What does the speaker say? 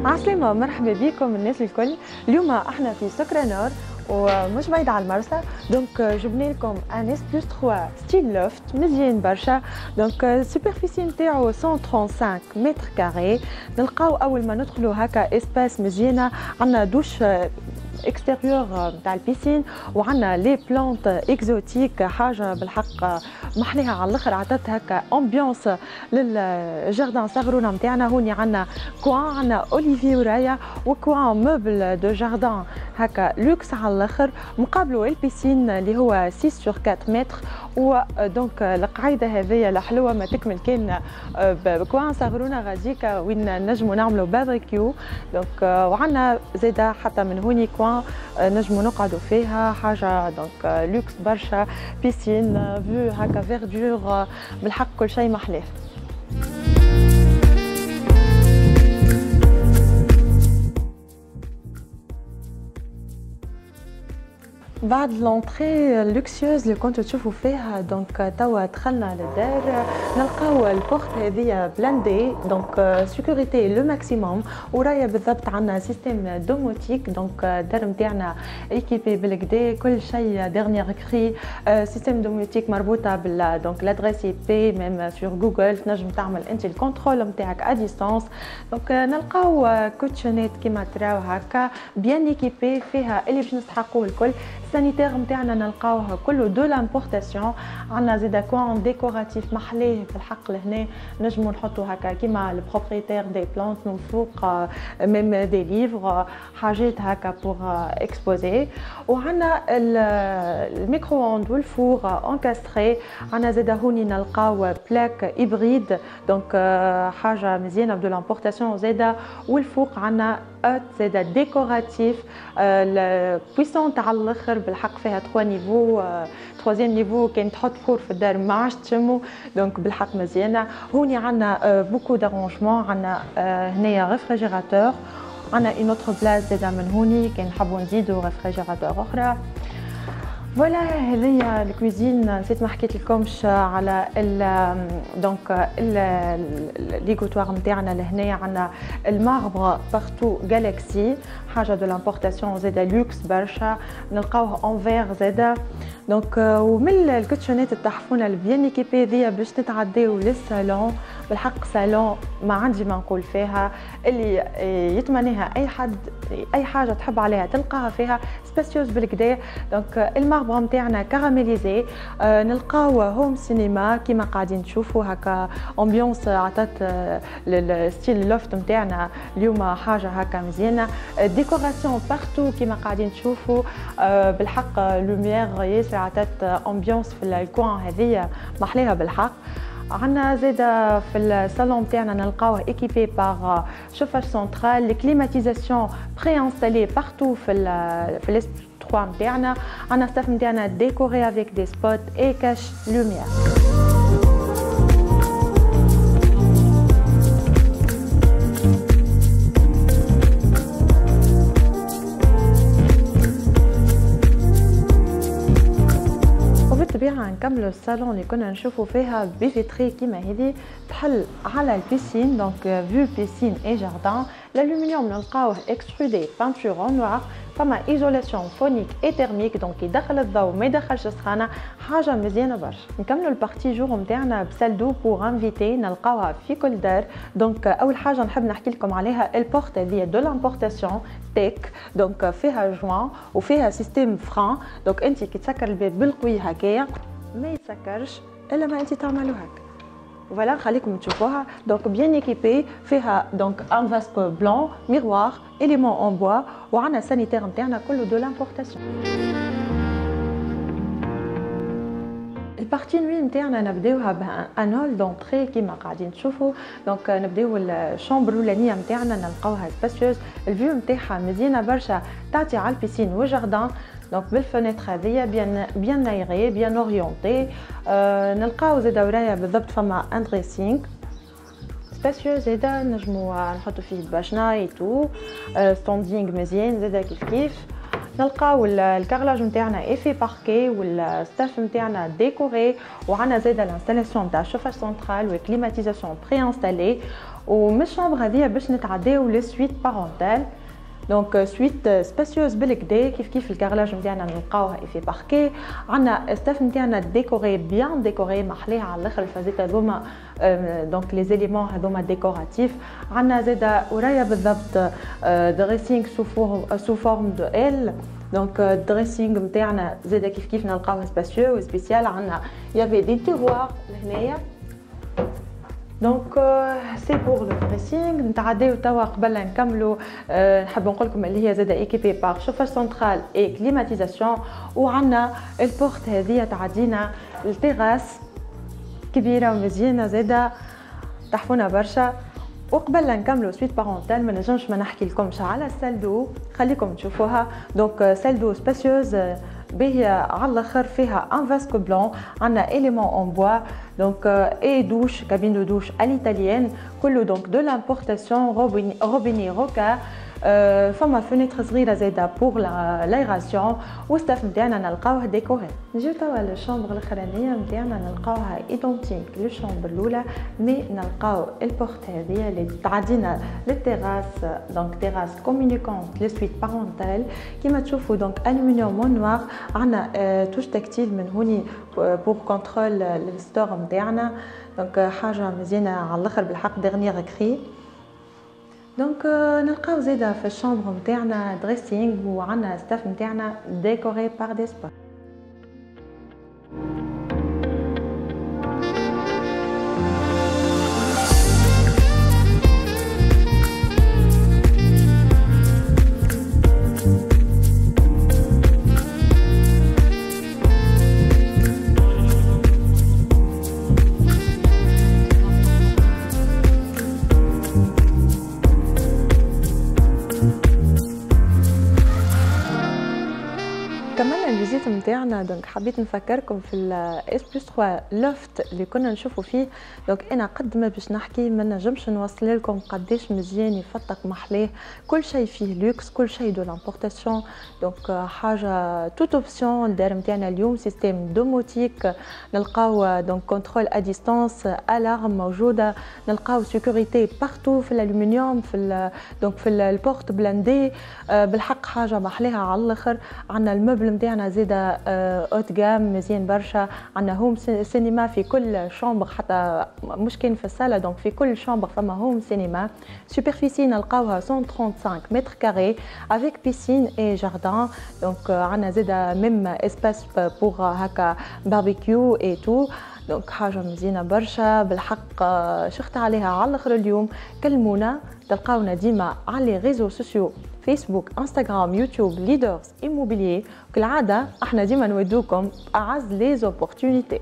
عسلامة، مرحبا بكم الناس الكل. اليوم احنا في سكرانور ومش بعيد على المرسى، دونك جبنا لكم ان اس بلس 3 ستيل لوفت مزيان برشا. دونك السوبرفيسي نتاعو 135 متر كاري. نلقاو اول ما ندخلوا هكا اسباس مزيانه، عندنا دوش اكستيريور نتاع البيسين، وعندنا لي بلانت اكزوتيك، حاجه بالحق محليها على الاخر، عطات هكا امبيونس للجاردان صغرونا نتاعنا. هوني عندنا كوان، عندنا اوليفي ورايا، وكوان موبل دو جاردان هكا لوكس على الاخر. مقابله البيسين اللي هو 6 sur 4 متر. ودونك القاعده هذيا الحلوه ما تكمل كان بكوان صغرونا غاديكا وين نجموا نعملوا باربيكيو. دونك وعندنا زاده حتى من هوني كوان نجموا نقعدوا فيها، حاجه دونك لوكس برشا، بيسين فيو هكا فيردور، بالحق كل شيء محلاه. بعد لونطري لوكسيوز اللي كنتوا تشوفوا فيها، دونك توا دخلنا للدار، نلقاو البورت هذيا بلاندي، دونك سيكوريتي لو ماكسيموم. ورايا بالضبط عندنا سيستيم دوموتيك، دونك الدار نتاعنا ايكيبي بالكدا كل شيء ديرنيير كري. سيستيم دوموتيك مربوطه بال دونك لادريس اي بي ميم سور جوجل، تنجم تعمل انت الكونترول نتاعك ا ديستانس. دونك نلقاو كوتشونيت كيما تراو هكا بيان ايكيبي، فيها اللي باش نستحقوه الكل. السانيتير نتاعنا نلقاوه كله دو لامبورتاسيون. عندنا زيدا كوان ديكوراتيف محليه بالحق لهنا، نجموا نحطوا هكا كيما البروبريتير دي بلانت من فوق، ميم دي ليفر، حاجات هكا بور اكسبوزي. وعندنا الميكرو اوند والفور انكاستري. عندنا زيدا هوني نلقاو بلاك هيبريد، دونك حاجه مزيانه بدو لامبورتاسيون زيدا. والفوق عندنا اوت زيدا ديكوراتيف، البويسون تاع الاخر بالحق، فيها 3 نيفو. تروازيام نيفو كان تحط فور في الدار ما عادش تشمو، دونك بالحق مزيانه. هوني عندنا بوكو دارونجمون، عندنا هنايا ريفريجيراتور، عندنا اون اوتر بلاص زاده من هوني كان نحبوا نزيدوا ريفريجيراتور اخرى. فوالا هذه الكوزين. نسيت ما حكيت لكمش على دونك ليغوتوار نتاعنا لهنا. عندنا الماربر بارتو جالكسي، حاجه دو لامبورتاسيون زاده لوكس برشا، نلقاوه اونفير زاده. دونك ومن الكوتشونات التحفونه البيان ايكيبي ذي باش تتعداو للصالون. بالحق صالون ما عندي ما نقول فيها، اللي يتمناها اي حد، اي حاجه تحب عليها تلقاها فيها، سباسيوز بالكدا. دونك الماربر نتاعنا كاراميليزي. نلقاو هوم سينما كيما قاعدين تشوفوا هكا، امبيونس عطات للستيل لوفت نتاعنا اليوم حاجه هكا مزيانه. ديكوراسيون بارتو كيما قاعدين تشوفوا، بالحق لوميير ياسر عطات امبيونس في الكوان هذيا محليها بالحق. عندنا زاده في الصالون تاعنا نلقاوه ايكيبي بار شوفاج سنترال، كليماتيزاسيون بري انستالي بارتو في ليس 3 نتاعنا. عندنا ستاف نتاعنا ديكوري افيك دي سبوت اي كاش لوميير. بالطبيعه نكملوا الصالون اللي كنا نشوفوا فيها بفيتري كيما هذه تحل على البيسين، دونك فيو بيسين اي جاردان. الالومنيوم نلقاوه اكسترودي بانتور اون نوار، فما ايزولاسيون فونيك اي تيرميك، دونك يدخل الضوء ما يدخلش السخانه، حاجه مزيانه برشا. نكملوا البارتي جور نتاعنا بسال دو بور انفيتي، نلقاوها في كل دار. دونك اول حاجه نحب نحكي لكم عليها البورت هذه دو لامبورتاسيون تيك، دونك فيها جوان وفيها سيستيم فران. دونك انت كي تسكر الباب بالقوي هكايا ما يتسكرش الا ما انت تعملوا هكا. فوالا خليكم تشوفوها. دونك بيان ايكيبي، فيها دونك ان فاسك بلون، ميروار، اليمون اون بوا، وعندنا سانيتير نتاعنا كله دو لامبورتاسيون. البارتي نوي نتاعنا نبداوها بان هول دونطري كيما قاعدين تشوفوا. دونك نبداو الشامبر الاولانيه نتاعنا نلقاوها سباسيوز، الفيو نتاعها مزيانه برشا، تعطي على البيسين والجاردان. دونك بالفنتر هذيا بيان نايغي بيان اورينتي. نلقاو زاده ورايا بالضبط فما ان دريسينغ سباسيوز زاده نجمو نحطو فيه باشنا ايتو، ستاندينغ مزيان زاده كيف. نلقاو الكارلاج نتاعنا ايفي باركي والستاف نتاعنا ديكوري، وعندنا زاده الانستالاسيون نتاع الشوفاج سنترال والكليماتيزاسيون بري انستالي. ومن الشامبر هذيا باش نتعداو لسويت بارونتال. دونك سويت سباسيوز بالكدا كيف الكارلاج نتاعنا نلقاوها في باركي. عندنا ستاف نتاعنا ديكوري بيان ديكوري محليها على الاخر الفازيت هذوما دونك لي زيليمون هذوما ديكوراتيف. عندنا زاده ورايا بالضبط دريسينغ سو فورم دو ال. دونك الدريسينغ نتاعنا زاده كيف نلقاوها سباسيو وسبيسيال. عندنا يافي دي تيروار لهنايا. دونك سي بور لو دريسينغ. نتعداو توا قبل نكملوا نحب نقول لكم اللي هي زاده ايكيبي بار شوفاج سنترال اي كليماتيزاسيون. وعندنا البورت هذه تعدينا التيراس كبيره ومزيانه زاده تحفونا برشا. وقبل نكملوا سويت بارونتال ما نجمش ما نحكي لكمش على السالدو، خليكم تشوفوها. دونك سالدو سباسيوز باهيه على الاخر، فيها ان فاسكو بلون، عندنا اليمون اون بوا. دونك اي دوش كابين دو دوش اليتاليان كله دونك دو لامبورتاسيون روبيني روكا. فما فينيتر صغيره زاده بور لايراسيون. والستاف نتاعنا نلقاوه ديكوري. نجيو توا للشامبر الاخرانيه نتاعنا نلقاوها ايدونتيك للشامبر الاولى، مي نلقاو البورت هذه اللي تعدينا للتيراس. دونك تيراس كومونيكونت لسويت بارونتال كيما تشوفوا. دونك الومنيوم نوار. عندنا توش تكتيل من هوني بور كونترول الستور نتاعنا. دونك حاجه مزيانه على الاخر بالحق ديرنيير كري. دونك نلقاو زاده في الشامبر نتاعنا دريسينغ وعندنا ستاف نتاعنا ديكوري بار دي سبا. كملنا الفيزيت نتاعنا. دونك حبيت نفكركم في اس بلس 3 لوفت اللي كنا نشوفوا فيه. دونك انا قد ما باش نحكي ما نجمش نوصل لكم قداش مزيان يفتق محلاه، كل شيء فيه لوكس، كل شيء دو لامبورتاسيون. دونك حاجه توت اوبسيون. الدار نتاعنا اليوم سيستيم دوموتيك، نلقاو دونك كونترول ا ديستانس، الارم موجوده، نلقاو سيكوريتي بارتو في الالومنيوم في دونك في البورت بلاندي. بالحق حاجه محلاها على الاخر. عندنا المبل نتاعنا زاده اوت جام مزيان برشا. عندنا هوم سينما في كل شامبر، حتى مش كان في الصاله. دونك في كل شامبر فما هوم سينما. سوبرفيسي نلقاوها 135 متر كاري افيك بيسين اي جاردان. دونك عندنا زاده ميم اسباس بور هكا باربيكيو اي تو. دونك حاجه مزيانه برشا بالحق. شخت عليها على الاخر اليوم. كلمونا، تلقاونا ديما على لي ريزو سوسيو فيسبوك انستغرام يوتيوب ليدرز ايموبيليي. كالعاده احنا ديما نودوكم اعز لي زوبورتونيتي.